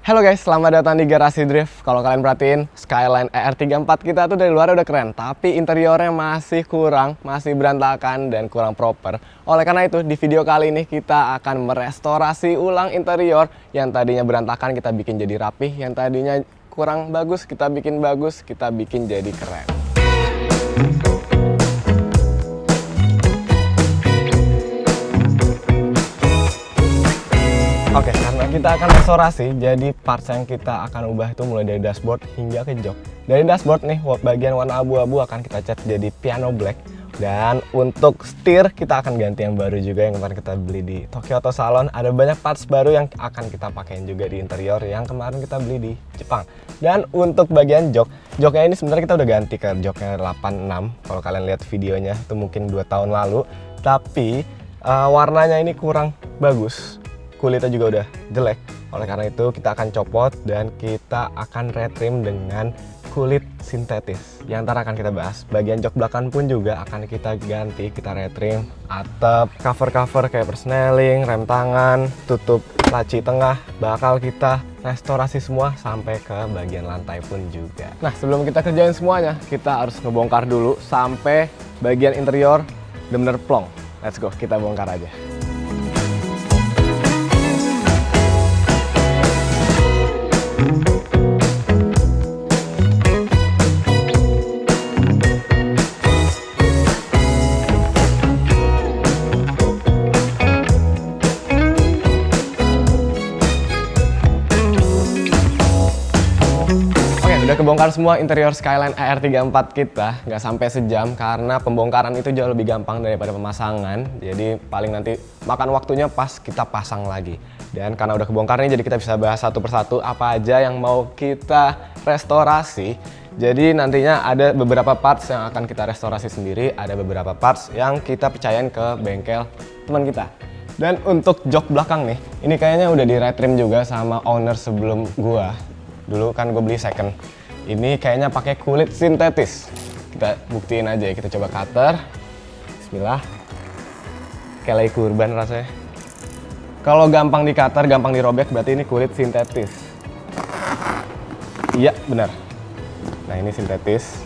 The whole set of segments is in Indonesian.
Halo guys, selamat datang di Garasi Drift. Kalau kalian perhatiin, Skyline ER34 kita tuh dari luar udah keren, tapi interiornya masih kurang, masih berantakan dan kurang proper. Oleh karena itu, di video kali ini kita akan merestorasi ulang interior yang tadinya berantakan kita bikin jadi rapih, yang tadinya kurang bagus kita bikin jadi keren. Oke, karena kita akan restorasi, jadi parts yang kita akan ubah itu mulai dari dashboard hingga ke jok. Dari dashboard nih, bagian warna abu-abu akan kita cat jadi piano black. Dan untuk setir, kita akan ganti yang baru juga yang kemarin kita beli di Tokyo Auto Salon. Ada banyak parts baru yang akan kita pakein juga di interior yang kemarin kita beli di Jepang. Dan untuk bagian joknya ini sebenarnya kita udah ganti ke joknya 86. Kalau kalian lihat videonya, itu mungkin 2 tahun lalu. Tapi warnanya ini kurang bagus. Kulitnya juga udah jelek, oleh karena itu kita akan copot dan kita akan retrim dengan kulit sintetis yang ntar akan kita bahas. Bagian jok belakang pun juga akan kita ganti, kita retrim atap, cover kayak persneling, rem tangan, tutup laci tengah bakal kita restorasi semua sampai ke bagian lantai pun juga. Nah, sebelum kita kerjain semuanya, kita harus ngebongkar dulu sampai bagian interior bener-bener plong. Let's go, kita bongkar aja. Udah kebongkar semua interior Skyline ER34 kita, nggak sampai sejam karena pembongkaran itu jauh lebih gampang daripada pemasangan. Jadi paling nanti makan waktunya pas kita pasang lagi. Dan karena udah kebongkar nih, jadi kita bisa bahas satu persatu apa aja yang mau kita restorasi. Jadi nantinya ada beberapa parts yang akan kita restorasi sendiri, ada beberapa parts yang kita percayain ke bengkel teman kita. Dan untuk jok belakang nih, ini kayaknya udah di retrim juga sama owner sebelum gua. Dulu kan gue beli second. Ini kayaknya pakai kulit sintetis. Kita buktiin aja ya, kita coba cutter. Bismillah. Kayak lagi kurban rasanya. Kalau gampang di cutter, gampang dirobek, berarti ini kulit sintetis. Iya, benar. Nah, ini sintetis.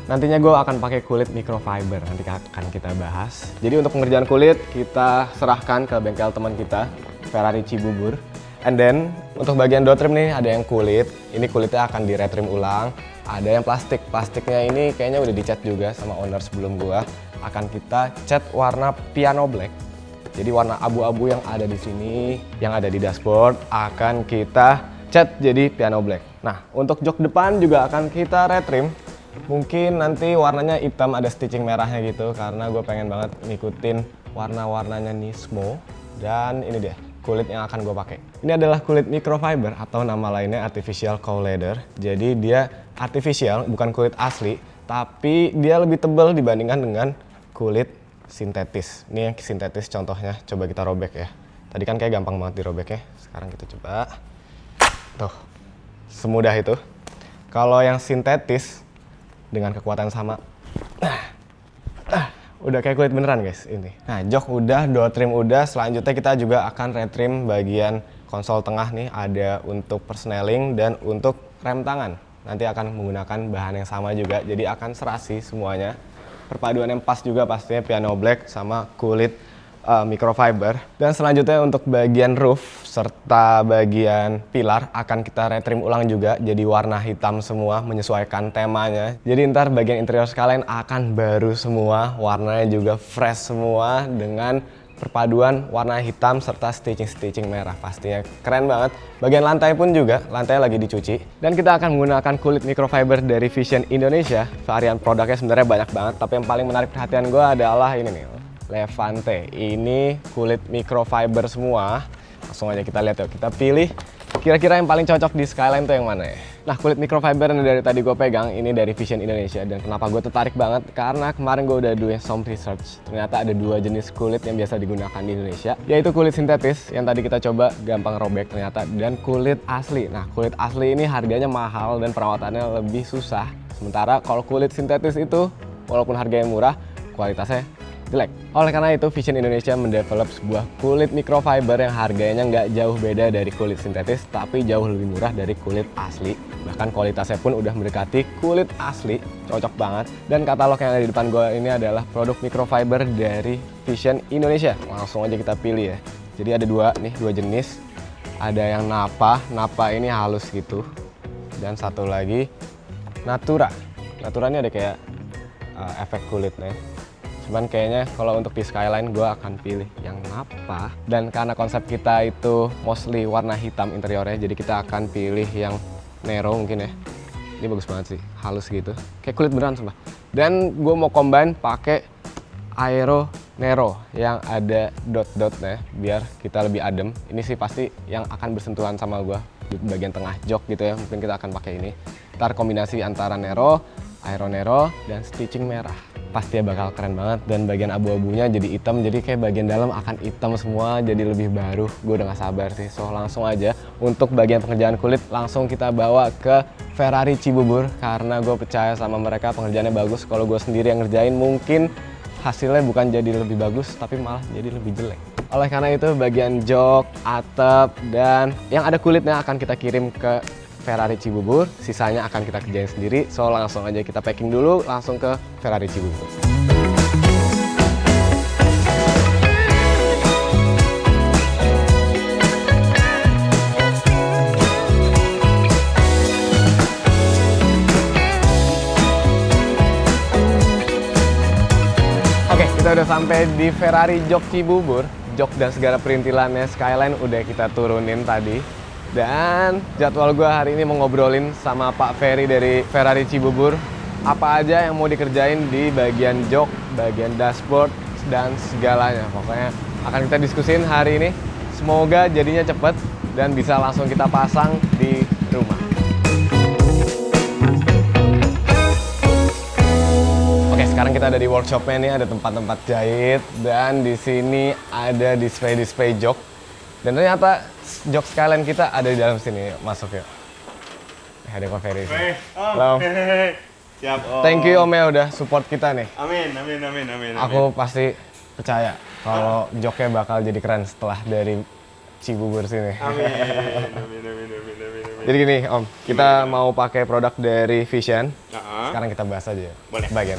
Nantinya gue akan pakai kulit microfiber, nanti akan kita bahas. Jadi untuk pengerjaan kulit, kita serahkan ke bengkel teman kita, Ferrari Cibubur. And then, untuk bagian door trim nih ada yang kulit. Ini kulitnya akan diretrim ulang. Ada yang plastik. Plastiknya ini kayaknya udah dicat juga sama owner sebelum gua. Akan kita cat warna piano black. Jadi warna abu-abu yang ada di sini, yang ada di dashboard, akan kita cat jadi piano black. Nah, untuk jok depan juga akan kita retrim. Mungkin nanti warnanya hitam, ada stitching merahnya gitu. Karena gue pengen banget ngikutin warna-warnanya Nismo. Dan ini dia kulit yang akan gue pakai. Ini adalah kulit microfiber atau nama lainnya artificial cow leather. Jadi dia artificial, bukan kulit asli, tapi dia lebih tebal dibandingkan dengan kulit sintetis. Ini yang sintetis contohnya, coba kita robek ya. Tadi kan kayak gampang banget dirobeknya. Sekarang kita coba. Tuh, semudah itu. Kalau yang sintetis dengan kekuatan sama, udah kayak kulit beneran guys ini. Nah, jok udah, door trim udah. Selanjutnya kita juga akan retrim bagian konsol tengah nih. Ada untuk persneling dan untuk rem tangan. Nanti akan menggunakan bahan yang sama juga. Jadi akan serasi semuanya. Perpaduan yang pas juga pastinya piano black sama kulit microfiber. Dan selanjutnya untuk bagian roof serta bagian pilar akan kita retrim ulang juga jadi warna hitam semua menyesuaikan temanya. Jadi ntar bagian interior Skyline akan baru semua, warnanya juga fresh semua dengan perpaduan warna hitam serta stitching merah. Pastinya keren banget. Bagian lantai pun juga, lantai lagi dicuci. Dan kita akan menggunakan kulit microfiber dari Vision Indonesia. Varian produknya sebenarnya banyak banget, tapi yang paling menarik perhatian gue adalah ini nih, Levante. Ini kulit microfiber semua. Langsung aja kita lihat yuk, kita pilih kira-kira yang paling cocok di Skyline tuh yang mana ya. Nah, kulit microfiber yang dari tadi gue pegang ini dari Vision Indonesia. Dan kenapa gue tertarik banget, karena kemarin gue udah doing some research. Ternyata ada 2 jenis kulit yang biasa digunakan di Indonesia, yaitu kulit sintetis yang tadi kita coba gampang robek ternyata, dan kulit asli. Nah, kulit asli ini harganya mahal dan perawatannya lebih susah. Sementara kalau kulit sintetis itu walaupun harganya murah, kualitasnya jelek. Oleh karena itu, Vision Indonesia mendevelop sebuah kulit microfiber yang harganya nggak jauh beda dari kulit sintetis, tapi jauh lebih murah dari kulit asli. Bahkan kualitasnya pun udah mendekati kulit asli, cocok banget. Dan katalog yang ada di depan gue ini adalah produk microfiber dari Vision Indonesia. Langsung aja kita pilih ya. Jadi ada dua jenis. Ada yang Napa ini halus gitu. Dan satu lagi Natura. Natura ini ada kayak efek kulitnya. Cuman kayaknya kalau untuk di Skyline gue akan pilih yang Napa. Dan karena konsep kita itu mostly warna hitam interiornya, jadi kita akan pilih yang Nero mungkin ya. Ini bagus banget sih, halus gitu. Kayak kulit beneran sumpah. Dan gue mau combine pakai Aero Nero yang ada dot-dotnya biar kita lebih adem. Ini sih pasti yang akan bersentuhan sama gue di bagian tengah jok gitu ya. Mungkin kita akan pakai ini. Ntar kombinasi antara Nero, Aero Nero, dan stitching merah. Pasti bakal keren banget, dan bagian abu-abunya jadi hitam, jadi kayak bagian dalam akan hitam semua, jadi lebih baru. Gue udah gak sabar sih, so langsung aja untuk bagian pengerjaan kulit langsung kita bawa ke Ferrari Cibubur, karena gue percaya sama mereka pengerjaannya bagus. Kalau gue sendiri yang ngerjain mungkin hasilnya bukan jadi lebih bagus, tapi malah jadi lebih jelek. Oleh karena itu bagian jok, atap, dan yang ada kulitnya akan kita kirim ke Ferrari Cibubur, sisanya akan kita kerjain sendiri. So langsung aja kita packing dulu, langsung ke Ferrari Cibubur. Oke, kita udah sampai di Ferrari Jok Cibubur. Jok dan segala perintilannya Skyline udah kita turunin tadi. Dan jadwal gue hari ini mau ngobrolin sama Pak Ferry dari Ferrari Cibubur apa aja yang mau dikerjain di bagian jok, bagian dashboard, dan segalanya. Pokoknya akan kita diskusin hari ini. Semoga jadinya cepet dan bisa langsung kita pasang di rumah. Oke, sekarang kita ada di workshopnya nih, ada tempat-tempat jahit, dan di sini ada display jok. Dan ternyata jok Skyline kita ada di dalam sini. Masuk yuk. Ada Pak Ferry. Halo. Siap, Om. Thank you Om ya udah support kita nih. Amin. Aku pasti percaya kalau joknya bakal jadi keren setelah dari Cibubur sini. Amin. Jadi gini Om, kita mau pakai produk dari Vision. Sekarang kita bahas aja. Boleh. Bagian.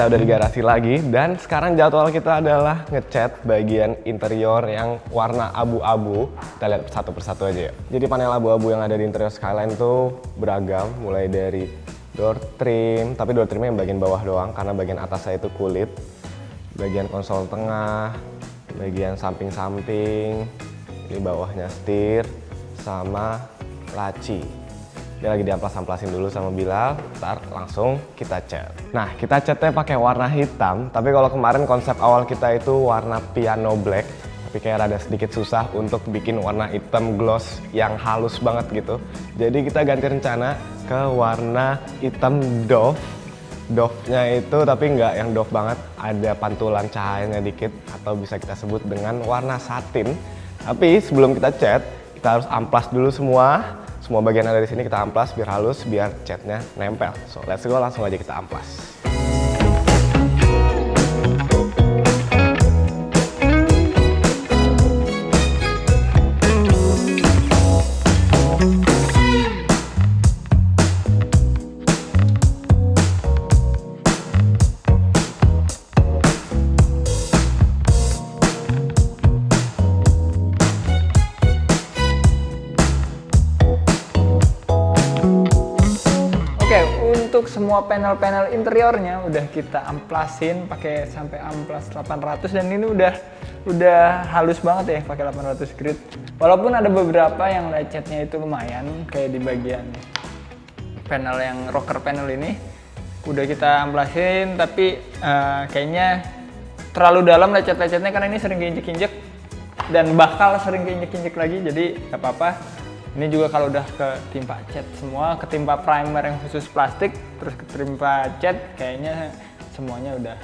Kita udah di garasi lagi, dan sekarang jadwal kita adalah ngecat bagian interior yang warna abu-abu. Kita lihat satu persatu aja ya. Jadi panel abu-abu yang ada di interior Skyline tuh beragam, mulai dari door trim, tapi door trimnya yang bagian bawah doang karena bagian atasnya itu kulit, bagian konsol tengah, bagian samping-samping, ini bawahnya setir, sama laci. Dia lagi diamplas-amplasin dulu sama Bilal, ntar langsung kita cat. Nah, kita catnya pakai warna hitam, tapi kalau kemarin konsep awal kita itu warna piano black, tapi kayak rada sedikit susah untuk bikin warna hitam gloss yang halus banget gitu. Jadi kita ganti rencana ke warna hitam doff. Doff-nya itu tapi nggak yang doff banget, ada pantulan cahayanya dikit, atau bisa kita sebut dengan warna satin. Tapi sebelum kita cat, kita harus amplas dulu semua bagian yang ada di sini kita amplas biar halus, biar catnya nempel. So let's go, langsung aja kita amplas. Untuk semua panel-panel interiornya udah kita amplasin pakai sampai amplas 800, dan ini udah halus banget ya pakai 800 grit. Walaupun ada beberapa yang lecetnya itu lumayan, kayak di bagian panel yang rocker panel ini udah kita amplasin, tapi kayaknya terlalu dalam lecet-lecetnya karena ini sering keinjek-injek dan bakal sering keinjek-injek lagi, jadi nggak apa-apa. Ini juga kalau udah ketimpa cat semua, ketimpa primer yang khusus plastik, terus ketimpa cat, kayaknya semuanya udah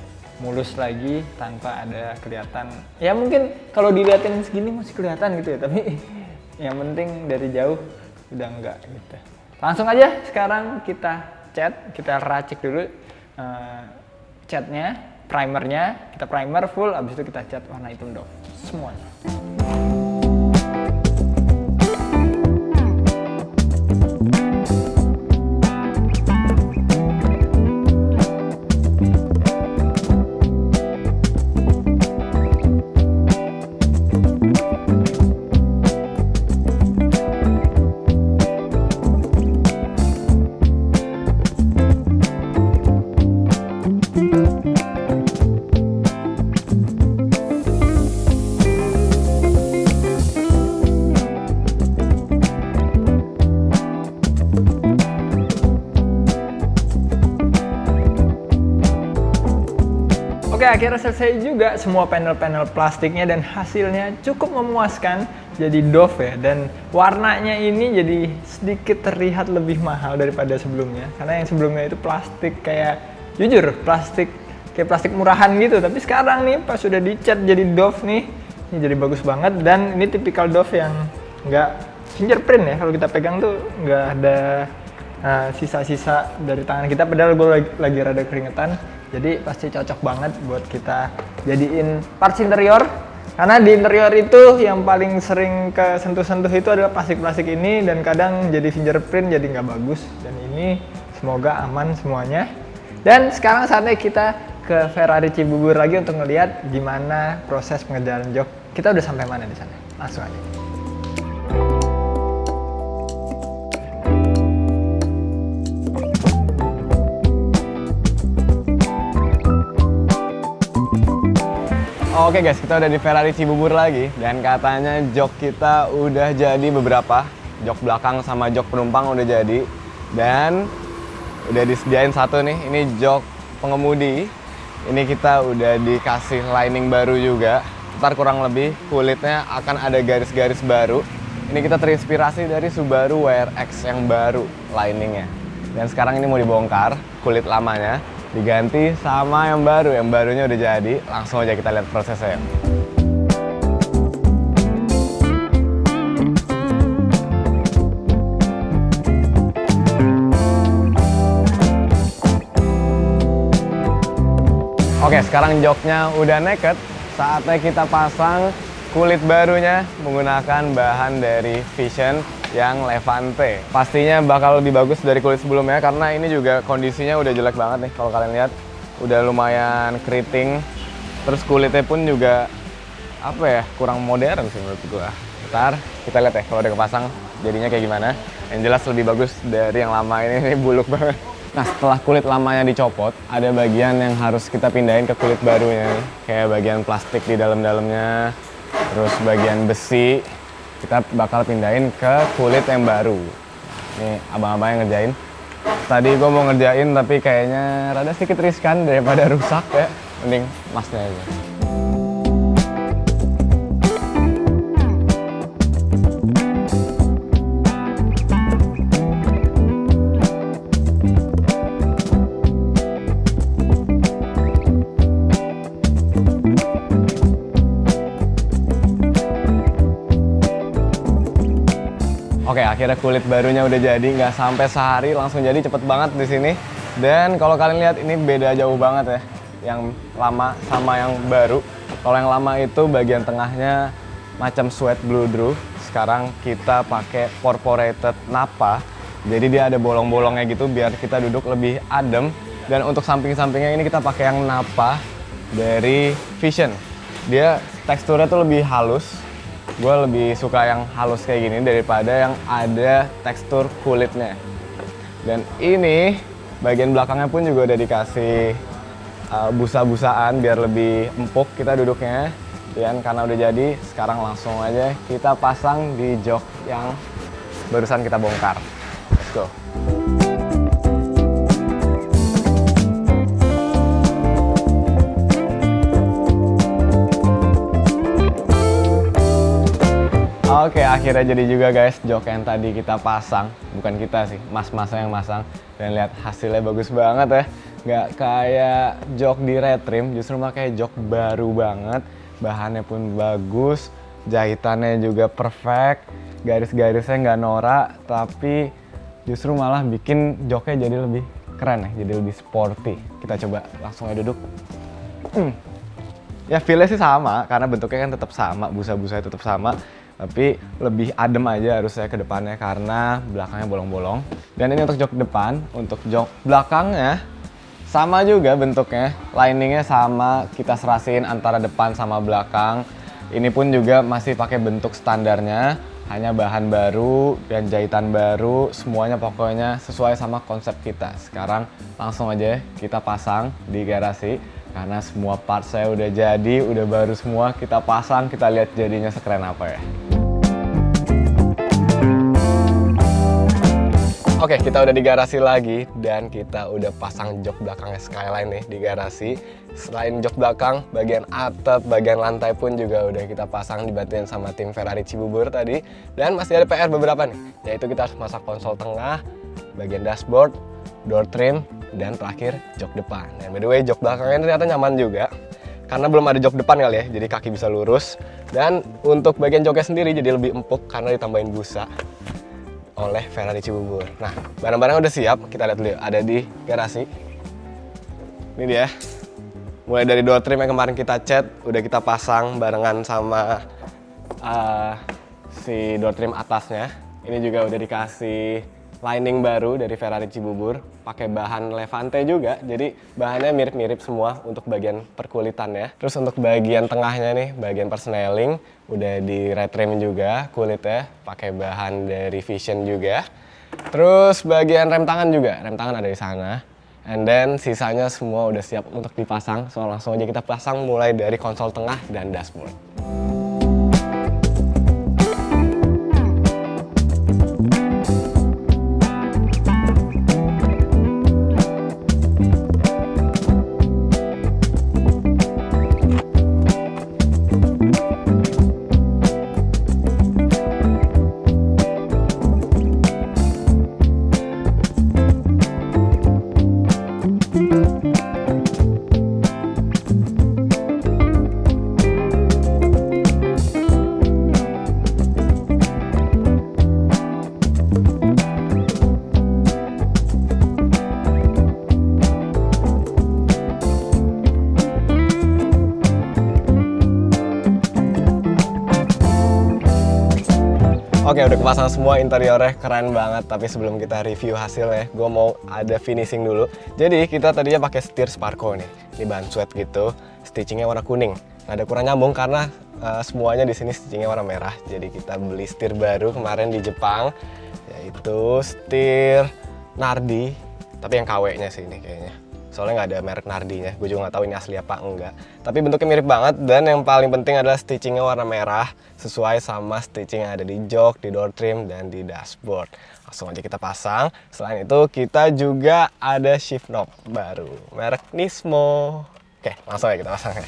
mulus lagi tanpa ada kelihatan. Ya mungkin kalau dilihatin segini masih kelihatan gitu ya, tapi yang penting dari jauh udah enggak gitu. Langsung aja sekarang kita cat, kita racik dulu catnya, primernya, kita primer full, abis itu kita cat warna hitam Dove semuanya. Oke, akhirnya selesai juga semua panel-panel plastiknya dan hasilnya cukup memuaskan. Jadi Dove ya, dan warnanya ini jadi sedikit terlihat lebih mahal daripada sebelumnya. Karena yang sebelumnya itu plastik kayak, jujur plastik kayak plastik murahan gitu. Tapi sekarang nih pas sudah dicat jadi Dove nih, ini jadi bagus banget. Dan ini tipikal Dove yang nggak fingerprint ya, kalau kita pegang tuh nggak ada sisa-sisa dari tangan kita, padahal gue lagi rada keringetan. Jadi pasti cocok banget buat kita jadiin parts interior. Karena di interior itu yang paling sering kesentuh-sentuh itu adalah plastik-plastik ini, dan kadang jadi fingerprint jadi nggak bagus. Dan ini semoga aman semuanya. Dan sekarang saatnya kita ke Ferrari Cibubur lagi untuk ngeliat gimana proses pengerjaan jok. Kita udah sampai mana di sana? Langsung aja. Oke guys, kita udah di Ferrari Cibubur lagi, dan katanya jok kita udah jadi beberapa. Jok belakang sama jok penumpang udah jadi, dan udah disediain satu nih, ini jok pengemudi. Ini kita udah dikasih lining baru juga. Ntar kurang lebih kulitnya akan ada garis-garis baru. Ini kita terinspirasi dari Subaru WRX yang baru liningnya. Dan sekarang ini mau dibongkar kulit lamanya, diganti sama yang baru. Yang barunya udah jadi. Langsung aja kita lihat prosesnya. Oke, sekarang joknya udah naked. Saatnya kita pasang kulit barunya menggunakan bahan dari Vision yang Levante. Pastinya bakal lebih bagus dari kulit sebelumnya, karena ini juga kondisinya udah jelek banget nih. Kalau kalian lihat, udah lumayan keriting. Terus kulitnya pun juga apa ya, kurang modern sih menurut gua. Ntar kita lihat ya kalau udah kepasang jadinya kayak gimana. Yang jelas lebih bagus dari yang lama ini buluk banget. Nah, setelah kulit lamanya dicopot, ada bagian yang harus kita pindahin ke kulit barunya. Kayak bagian plastik di dalam-dalamnya, terus bagian besi, kita bakal pindahin ke kulit yang baru. Nih, abang-abang yang ngerjain. Tadi gue mau ngerjain, tapi kayaknya rada sedikit riskan daripada rusak ya. Mending masnya aja. Oke, akhirnya kulit barunya udah jadi, nggak sampai sehari langsung jadi, cepet banget di sini. Dan kalau kalian lihat ini beda jauh banget ya, yang lama sama yang baru. Kalau yang lama itu bagian tengahnya macam sweat blue. Sekarang kita pakai perforated nappa, jadi dia ada bolong-bolongnya gitu biar kita duduk lebih adem. Dan untuk samping-sampingnya ini kita pakai yang nappa dari Vision. Dia teksturnya tuh lebih halus. Gue lebih suka yang halus kayak gini daripada yang ada tekstur kulitnya. Dan ini bagian belakangnya pun juga udah dikasih busa-busaan biar lebih empuk kita duduknya. Dan karena udah jadi, sekarang langsung aja kita pasang di jok yang barusan kita bongkar. Let's go. Oke, akhirnya jadi juga guys jok yang tadi kita pasang. Bukan kita sih, mas-masnya yang masang. Dan lihat hasilnya bagus banget ya. Nggak kayak jok di retrim, justru malah kayak jok baru banget. Bahannya pun bagus, jahitannya juga perfect, garis-garisnya nggak norak, tapi justru malah bikin joknya jadi lebih keren ya, jadi lebih sporty. Kita coba langsung aja duduk. Ya feel-nya sih sama, karena bentuknya kan tetap sama, busa-busanya tetap sama. Tapi lebih adem aja harusnya ke depannya karena belakangnya bolong-bolong. Dan ini untuk jok depan, untuk jok belakangnya sama juga bentuknya. Liningnya sama, kita serasin antara depan sama belakang. Ini pun juga masih pakai bentuk standarnya, hanya bahan baru dan jahitan baru, semuanya pokoknya sesuai sama konsep kita. Sekarang langsung aja kita pasang di garasi. Karena semua part saya udah jadi, udah baru semua, kita pasang, kita lihat jadinya sekeren apa ya. Oke, kita udah di garasi lagi dan kita udah pasang jok belakangnya Skyline nih di garasi. Selain jok belakang, bagian atap, bagian lantai pun juga udah kita pasang, dibantuin sama tim Ferrari Cibubur tadi. Dan masih ada PR beberapa nih, yaitu kita harus masang konsol tengah, bagian dashboard, door trim, dan terakhir jok depan. Dan by the way, jok belakangnya ternyata nyaman juga karena belum ada jok depan kali ya, jadi kaki bisa lurus. Dan untuk bagian joknya sendiri jadi lebih empuk karena ditambahin busa oleh Ferrari Cibubur. Nah, barang-barang udah siap, kita lihat dulu yuk. Ada di garasi. Ini dia. Mulai dari door trim yang kemarin kita cat, udah kita pasang barengan sama si door trim atasnya. Ini juga udah dikasih lining baru dari Ferrari Cibubur, pakai bahan Levante juga, jadi bahannya mirip-mirip semua untuk bagian perkulitannya. Terus untuk bagian tengahnya nih, bagian persneling, udah di retrim juga kulitnya, pakai bahan dari Vision juga. Terus bagian rem tangan juga, rem tangan ada di sana. And then sisanya semua udah siap untuk dipasang, so langsung aja kita pasang mulai dari konsol tengah dan dashboard. Oke, udah kepasang semua, interiornya keren banget. Tapi sebelum kita review hasilnya, gue mau ada finishing dulu. Jadi kita tadinya pakai setir Sparco nih, ini bahan suede gitu, stitchingnya warna kuning. Nah, ada kurang nyambung karena semuanya di sini stitchingnya warna merah. Jadi kita beli setir baru kemarin di Jepang, yaitu setir Nardi, tapi yang KW-nya sih ini kayaknya. Soalnya nggak ada merek Nardinya, gue juga nggak tahu ini asli apa enggak. Tapi bentuknya mirip banget, dan yang paling penting adalah stitchingnya warna merah, sesuai sama stitching yang ada di jok, di door trim, dan di dashboard. Langsung aja kita pasang. Selain itu kita juga ada shift knob baru, merek Nismo. Oke, langsung aja kita pasang ya.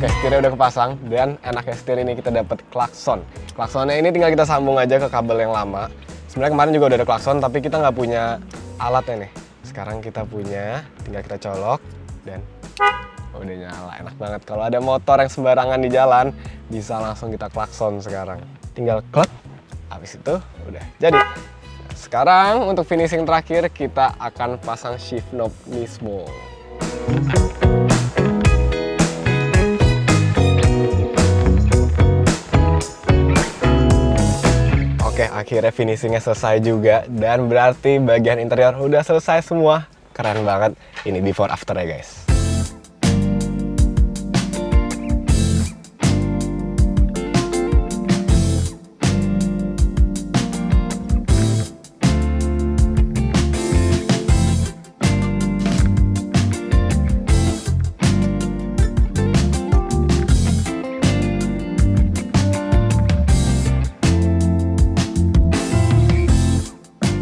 Oke, setirnya udah kepasang, dan enaknya setir ini kita dapat klakson. Klaksonnya ini tinggal kita sambung aja ke kabel yang lama. Sebenarnya kemarin juga udah ada klakson, tapi kita nggak punya alatnya nih. Sekarang kita punya, tinggal kita colok, dan udah nyala. Enak banget. Kalau ada motor yang sembarangan di jalan, bisa langsung kita klakson sekarang. Tinggal klek, habis itu udah jadi. Sekarang untuk finishing terakhir, kita akan pasang shift knob Nismo. Oke, akhirnya finishingnya selesai juga, dan berarti bagian interior udah selesai semua. Keren banget. Ini before after ya guys.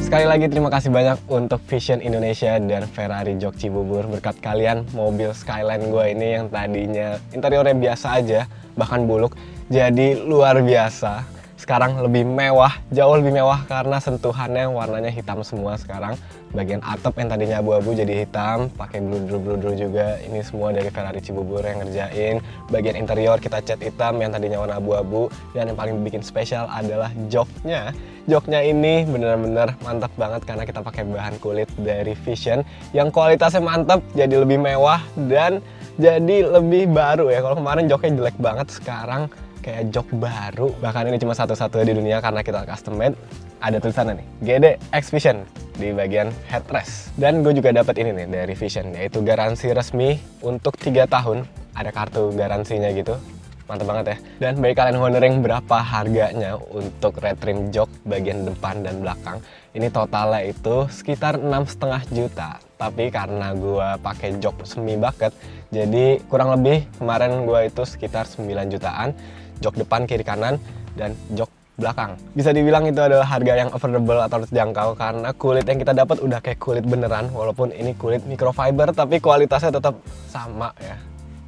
Sekali lagi terima kasih banyak untuk Vision Indonesia dan Ferrari Jok Cibubur. Berkat kalian mobil Skyline gue ini yang tadinya interiornya biasa aja, bahkan buluk, jadi luar biasa. Sekarang lebih mewah, jauh lebih mewah karena sentuhannya warnanya hitam semua sekarang. Bagian atap yang tadinya abu-abu jadi hitam, pakai bluder-bluder juga. Ini semua dari Ferrari Cibubur yang ngerjain. Bagian interior kita cat hitam yang tadinya warna abu-abu. Dan yang paling bikin spesial adalah joknya. Joknya ini bener-bener mantap banget karena kita pakai bahan kulit dari Vision yang kualitasnya mantap, jadi lebih mewah dan jadi lebih baru ya. Kalau kemarin joknya jelek banget, sekarang kayak jok baru. Bahkan ini cuma satu-satunya di dunia karena kita custom made. Ada tulisannya nih, GD X Vision di bagian headrest. Dan gue juga dapat ini nih dari Vision, yaitu garansi resmi untuk 3 tahun. Ada kartu garansinya gitu. Mantap banget ya. Dan bagi kalian wondering berapa harganya untuk red trim jok bagian depan dan belakang, ini totalnya itu sekitar 6,5 juta. Tapi karena gue pakai jok semi bucket, jadi kurang lebih kemarin gue itu sekitar 9 jutaan. Jok depan, kiri, kanan, dan jok belakang. Bisa dibilang itu adalah harga yang affordable atau terjangkau karena kulit yang kita dapat udah kayak kulit beneran, walaupun ini kulit microfiber tapi kualitasnya tetap sama ya.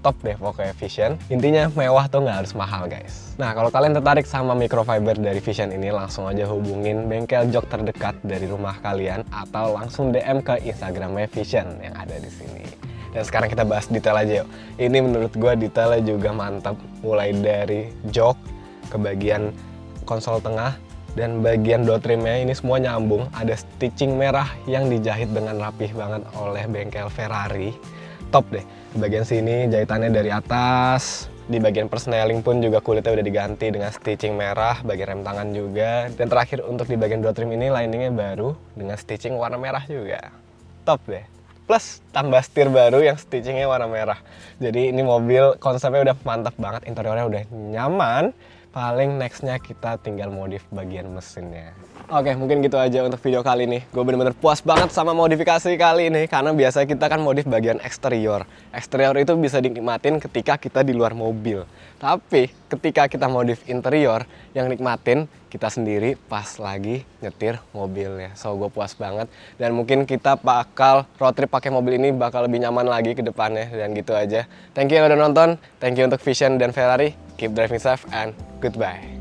Top deh pokoknya Vision. Intinya mewah tuh nggak harus mahal guys. Nah kalau kalian tertarik sama microfiber dari Vision ini, langsung aja hubungin bengkel jok terdekat dari rumah kalian atau langsung DM ke Instagramnya Vision yang ada di sini. Dan sekarang kita bahas detail aja yuk. Ini menurut gue detailnya juga mantap. Mulai dari jok ke bagian konsol tengah dan bagian door trimnya ini semua nyambung. Ada stitching merah yang dijahit dengan rapih banget oleh bengkel Ferrari. Top deh. Di bagian sini jahitannya dari atas. Di bagian persneling pun juga kulitnya udah diganti dengan stitching merah. Bagian rem tangan juga. Dan terakhir untuk di bagian door trim ini liningnya baru dengan stitching warna merah juga. Top deh. Plus tambah setir baru yang stitchingnya warna merah. Jadi ini mobil konsepnya udah mantap banget, interiornya udah nyaman. Paling nextnya kita tinggal modif bagian mesinnya. Oke, mungkin gitu aja untuk video kali ini. Gue bener-bener puas banget sama modifikasi kali ini karena biasa kita kan modif bagian eksterior. Eksterior itu bisa dinikmatin ketika kita di luar mobil. Tapi ketika kita modif interior, yang nikmatin kita sendiri pas lagi nyetir mobilnya. So gue puas banget dan mungkin kita bakal road trip pakai mobil ini bakal lebih nyaman lagi ke depannya dan gitu aja. Thank you yang udah nonton. Thank you untuk Vision dan Ferrari. Keep driving safe and goodbye.